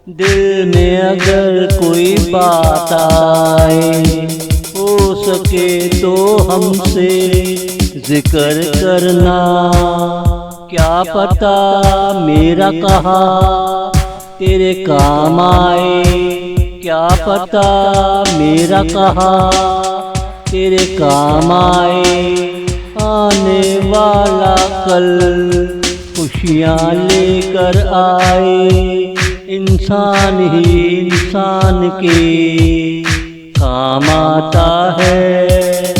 दिल में अगर कोई बात आए, हो सके तो हमसे जिक्र करना। क्या पता मेरा कहा तेरे काम आए, क्या पता मेरा कहा तेरे काम आए। आने वाला कल खुशियाँ लेकर आए, इंसान ही इंसान के काम आता है।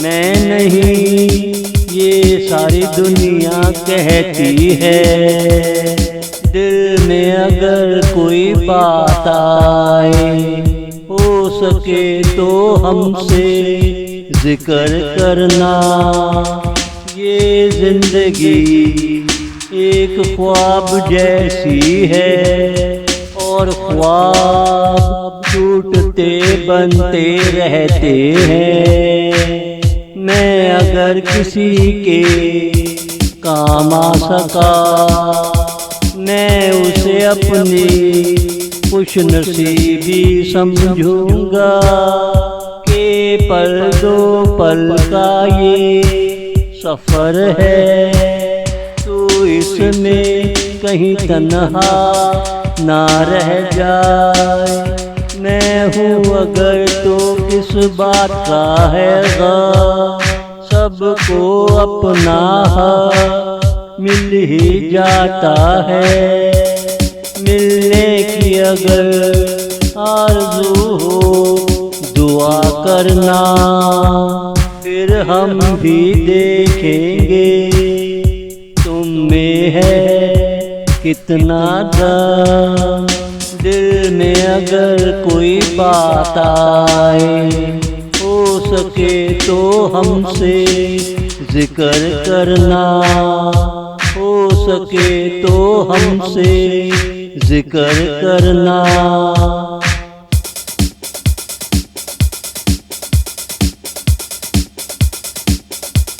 मैं नहीं, ये सारी दुनिया कहती है। दिल में अगर कोई बात आए, हो सके तो हमसे जिक्र करना। ये जिंदगी एक ख्वाब जैसी है, और ख्वाब टूटते बनते रहते हैं। मैं अगर किसी के काम आ सका, मैं उसे अपनी खुशनसीबी समझूंगा। के पल दो पल का ये सफर है, तो इसमें कहीं तन्हा ना रह जाए। मैं हूँ अगर तो किस बात का है गम, सबको अपना मिल ही जाता है। मिलने की अगर आरज़ू हो दुआ करना, फिर हम भी देखेंगे तुम में है कितना दम। दिल में अगर कोई बात आए, हो सके तो हमसे जिक्र करना। हो सके तो हमसे जिक्र करना।